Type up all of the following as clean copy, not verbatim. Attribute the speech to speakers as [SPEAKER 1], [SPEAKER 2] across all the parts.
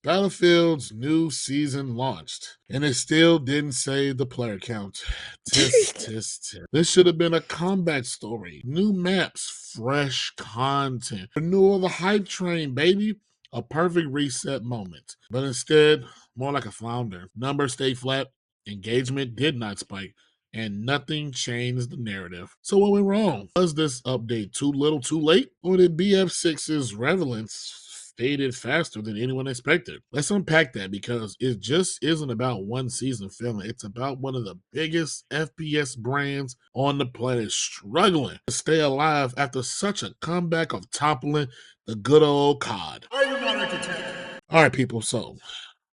[SPEAKER 1] Battlefield's new season launched, and it still didn't say the player count. Tisk, tisk, tisk. This should have been a comeback story. New maps, fresh content, renewal of the hype train, baby. A perfect reset moment. But instead, more like a flounder. Numbers stayed flat, engagement did not spike, and nothing changed the narrative. So what went wrong? Was this update too little too late? Or did BF6's relevance faded faster than anyone expected? Let's unpack that, because it just isn't about one season filming. It's about one of the biggest FPS brands on the planet struggling to stay alive after such a comeback of toppling the good old COD.
[SPEAKER 2] Are you not entertained?
[SPEAKER 1] All right, people, so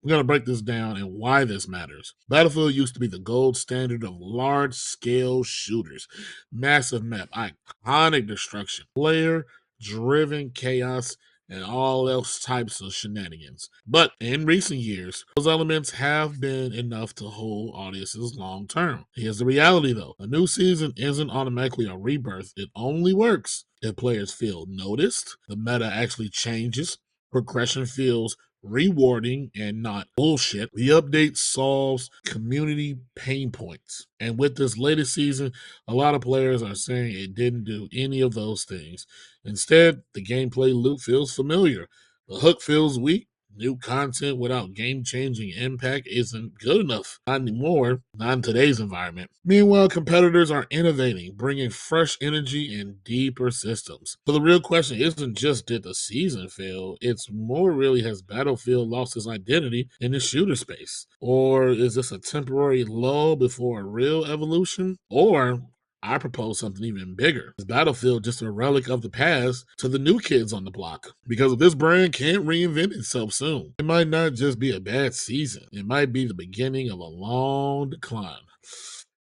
[SPEAKER 1] we're going to break this down and why this matters. Battlefield used to be the gold standard of large-scale shooters. Massive map, iconic destruction, player-driven chaos, and all else types of shenanigans. But in recent years, those elements have been enough to hold audiences long term. Here's the reality though. A new season isn't automatically a rebirth. It only works if players feel noticed, the meta actually changes, progression feels rewarding and not bullshit. The update solves community pain points. And with this latest season, a lot of players are saying it didn't do any of those things. Instead, the gameplay loop feels familiar. The hook feels weak. New content without game-changing impact isn't good enough. Not anymore, not in today's environment. Meanwhile, competitors are innovating, bringing fresh energy and deeper systems. So the real question isn't just did the season fail, it's more really has Battlefield lost its identity in the shooter space? Or is this a temporary lull before a real evolution? Or I propose something even bigger. Is Battlefield just a relic of the past to the new kids on the block? Because if this brand can't reinvent itself soon, it might not just be a bad season. It might be the beginning of a long decline.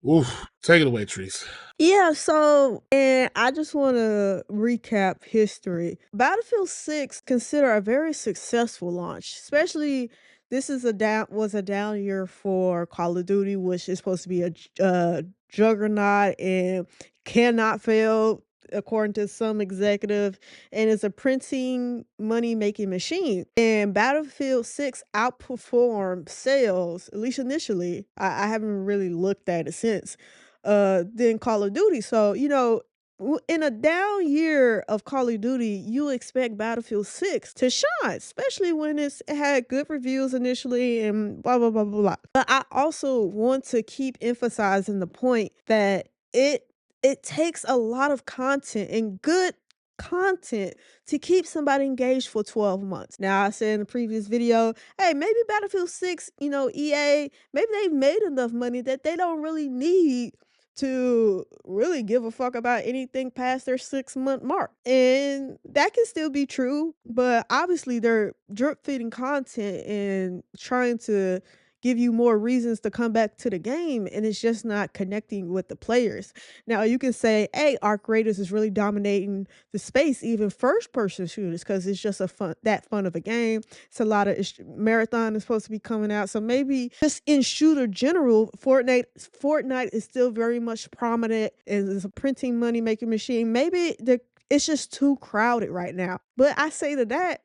[SPEAKER 1] Oof. Take it away, Treese.
[SPEAKER 3] Yeah, so and I just want to recap history. Battlefield 6 consider a very successful launch, especially this is a down year for Call of Duty, which is supposed to be a juggernaut and cannot fail according to some executive, and is a printing money making machine. And Battlefield 6 outperformed sales, at least initially. I haven't really looked at it since than Call of Duty. So, in a down year of Call of Duty, you expect Battlefield 6 to shine, especially when it had good reviews initially and blah, blah, blah, blah, blah. But I also want to keep emphasizing the point that it takes a lot of content and good content to keep somebody engaged for 12 months. Now, I said in the previous video, hey, maybe Battlefield 6, EA, maybe they've made enough money that they don't really need to really give a fuck about anything past their 6-month mark. And that can still be true, but obviously they're drip feeding content and trying to give you more reasons to come back to the game, and it's just not connecting with the players. Now you can say, hey, Arc Raiders is really dominating the space, even first person shooters, because it's just that fun of a game. It's a lot of Marathon is supposed to be coming out, so maybe just in shooter general, Fortnite is still very much prominent and is a printing money making machine. Maybe it's just too crowded right now. But I say to that,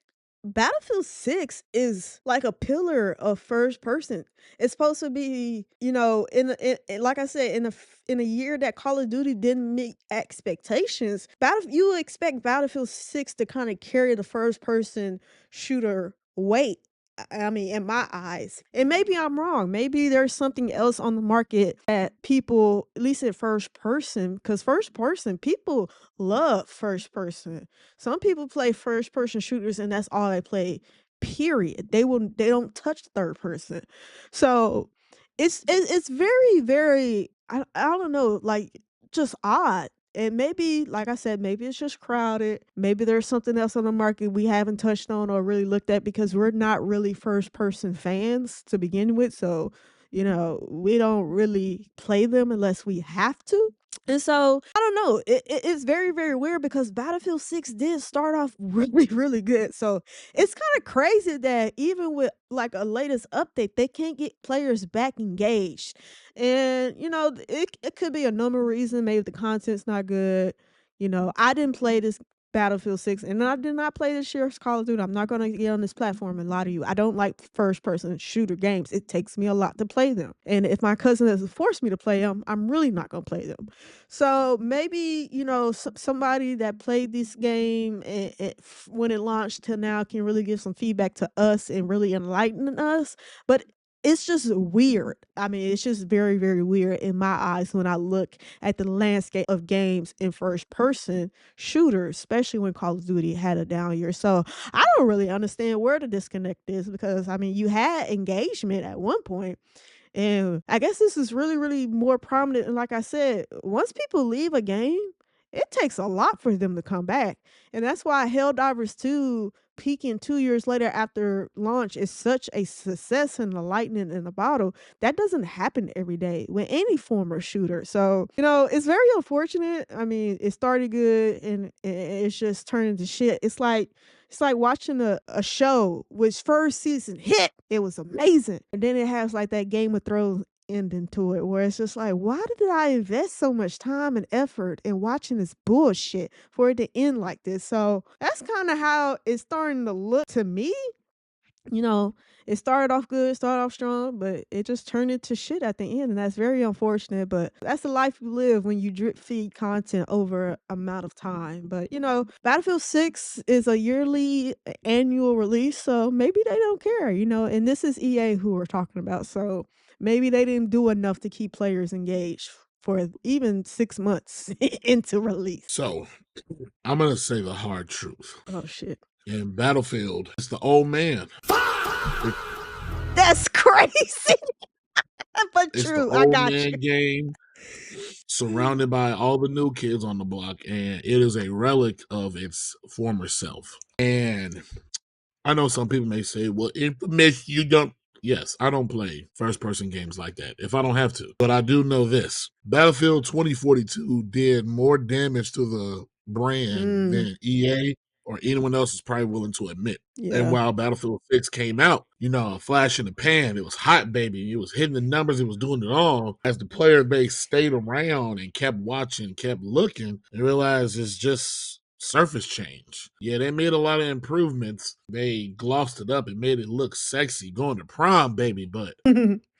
[SPEAKER 3] Battlefield 6 is like a pillar of first person. It's supposed to be, like I said, in a year that Call of Duty didn't meet expectations, you expect Battlefield 6 to kind of carry the first person shooter weight. I mean, in my eyes. And maybe I'm wrong. Maybe there's something else on the market that people, at least at first person, because first person, people love first person. Some people play first person shooters and that's all they play, period. They don't touch third person. So it's very, very, I don't know, like just odd. And maybe, like I said, maybe it's just crowded. Maybe there's something else on the market we haven't touched on or really looked at, because we're not really first person fans to begin with. So, we don't really play them unless we have to. And so, I don't know. It's very, very weird because Battlefield 6 did start off really, really good. So it's kind of crazy that even with like a latest update, they can't get players back engaged. And, it could be a number of reasons. Maybe the content's not good. I didn't play this Battlefield 6, and I did not play this year's Call of Duty. I'm not gonna get on this platform and lie to you. I don't like first-person shooter games. It takes me a lot to play them, and if my cousin doesn't force me to play them, I'm really not gonna play them. So, maybe, somebody that played this game when it launched till now can really give some feedback to us and really enlighten us, but it's just weird. I mean, it's just very, very weird in my eyes when I look at the landscape of games in first person shooters, especially when Call of Duty had a down year. So I don't really understand where the disconnect is because I mean, you had engagement at one point, and I guess this is really, really more prominent. And like I said, once people leave a game, it takes a lot for them to come back. And that's why Helldivers 2 peaking 2 years later after launch is such a success and the lightning in the bottle. That doesn't happen every day with any former shooter. So, it's very unfortunate. I mean, it started good and it's just turned into shit. It's like watching a show which first season hit. It was amazing. And then it has like that Game of Thrones ending to it where it's just like, why did I invest so much time and effort in watching this bullshit for it to end like this? So that's kind of how it's starting to look to me. you know, it started off good, started off strong, but it just turned into shit at the end, and that's very unfortunate. But that's the life you live when you drip feed content over a amount of time. But Battlefield 6 is a yearly annual release, so maybe they don't care. And this is EA who we're talking about, so maybe they didn't do enough to keep players engaged for even 6 months into release.
[SPEAKER 1] So I'm gonna say the hard truth.
[SPEAKER 3] Oh shit.
[SPEAKER 1] In Battlefield, it's the old man.
[SPEAKER 3] That's crazy. But
[SPEAKER 1] It's the
[SPEAKER 3] true. I
[SPEAKER 1] old
[SPEAKER 3] got
[SPEAKER 1] man
[SPEAKER 3] you.
[SPEAKER 1] game surrounded by all the new kids on the block, and it is a relic of its former self. And I know some people may say, well, Infamous, you don't. Yes, I don't play first person games like that if I don't have to. But I do know this Battlefield 2042 did more damage to the brand
[SPEAKER 3] Mm,
[SPEAKER 1] than EA or anyone else is probably willing to admit. And
[SPEAKER 3] yeah.
[SPEAKER 1] while Battlefield 6 came out, a flash in the pan, it was hot, baby. It was hitting the numbers, it was doing it all. As the player base stayed around and kept watching, kept looking, and realized it's just surface change. Yeah, they made a lot of improvements. They glossed it up and made it look sexy, going to prom, baby, but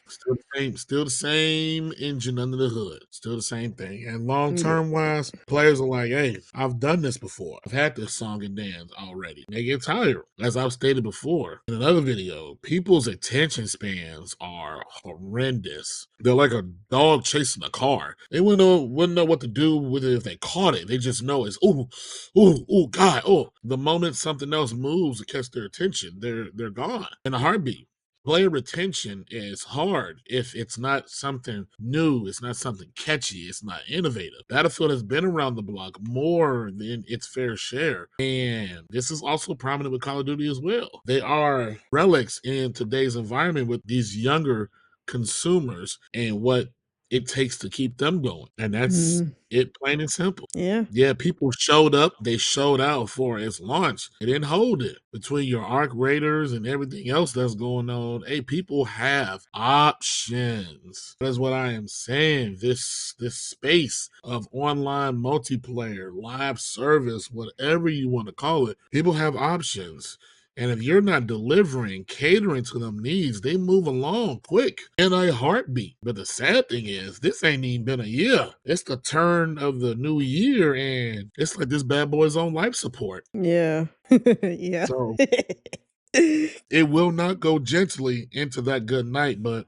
[SPEAKER 1] still the same engine under the hood. Still the same thing. And long
[SPEAKER 3] Yeah.
[SPEAKER 1] term wise, players are like, hey, I've done this before. I've had this song and dance already. They get tired. As I've stated before in another video, people's attention spans are horrendous. They're like a dog chasing a car. They wouldn't know what to do with it if they caught it. They just know it's ooh, God, oh. The moment something else moves to catch their attention, they're gone in a heartbeat. Player retention is hard if it's not something new, it's not something catchy, it's not innovative. Battlefield has been around the block more than its fair share, and this is also prominent with Call of Duty as well. They are relics in today's environment with these younger consumers and what it takes to keep them going, and that's
[SPEAKER 3] Mm,
[SPEAKER 1] it, plain and simple.
[SPEAKER 3] yeah.
[SPEAKER 1] Yeah, people showed up, they showed out for its launch. They didn't hold it. Between your Arc Raiders and everything else that's going on, hey, people have options. That's what I am saying. This space of online multiplayer, live service, whatever you want to call it, people have options. And if you're not delivering, catering to them needs, they move along quick in a heartbeat. But the sad thing is, this ain't even been a year. It's the turn of the new year, and it's like this bad boy's on life support.
[SPEAKER 3] Yeah. Yeah.
[SPEAKER 1] So it will not go gently into that good night, but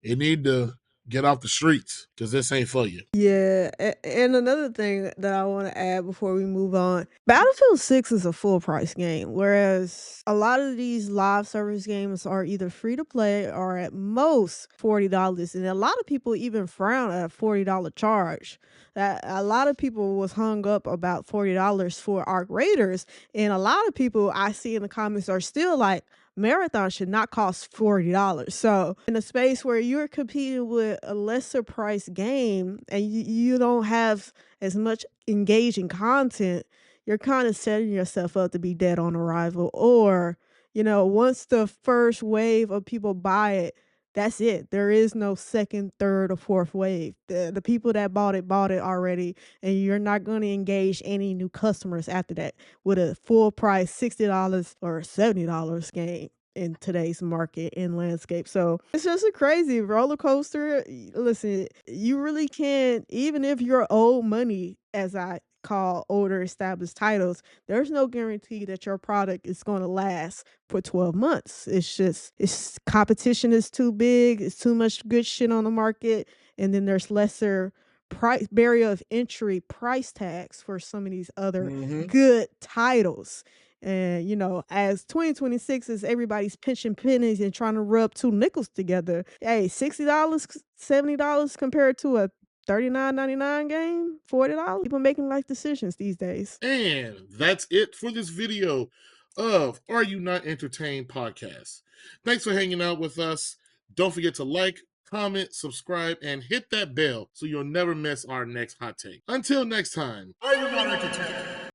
[SPEAKER 1] it need to get off the streets because this ain't for you.
[SPEAKER 3] Yeah, and another thing that I want to add before we move on, Battlefield 6 is a full price game, whereas a lot of these live service games are either free to play or at most $40. And a lot of people even frown at a $40 charge. That a lot of people was hung up about $40 for Arc Raiders, and a lot of people I see in the comments are still like, marathon should not cost $40. So in a space where you're competing with a lesser price game and you don't have as much engaging content, you're kind of setting yourself up to be dead on arrival. Or, once the first wave of people buy it, That's it. There is no second, third, or fourth wave. The people that bought it already, and you're not going to engage any new customers after that with a full price $60 or $70 game in today's market and landscape. So it's just a crazy roller coaster. Listen, you really can't, even if you're old money, as I call older established titles, there's no guarantee that your product is going to last for 12 months. It's just, it's competition is too big, it's too much good shit on the market, and then there's lesser price barrier of entry price tags for some of these other good titles. And as 2026 is everybody's pinching pennies and trying to rub two nickels together. Hey, $60, $70 compared to a 39.99 game, $40. People making life decisions these days.
[SPEAKER 1] And that's it for this video of Are You Not Entertained podcast. Thanks for hanging out with us. Don't forget to like, comment, subscribe, and hit that bell so you'll never miss our next hot take. Until next time, are you not entertained?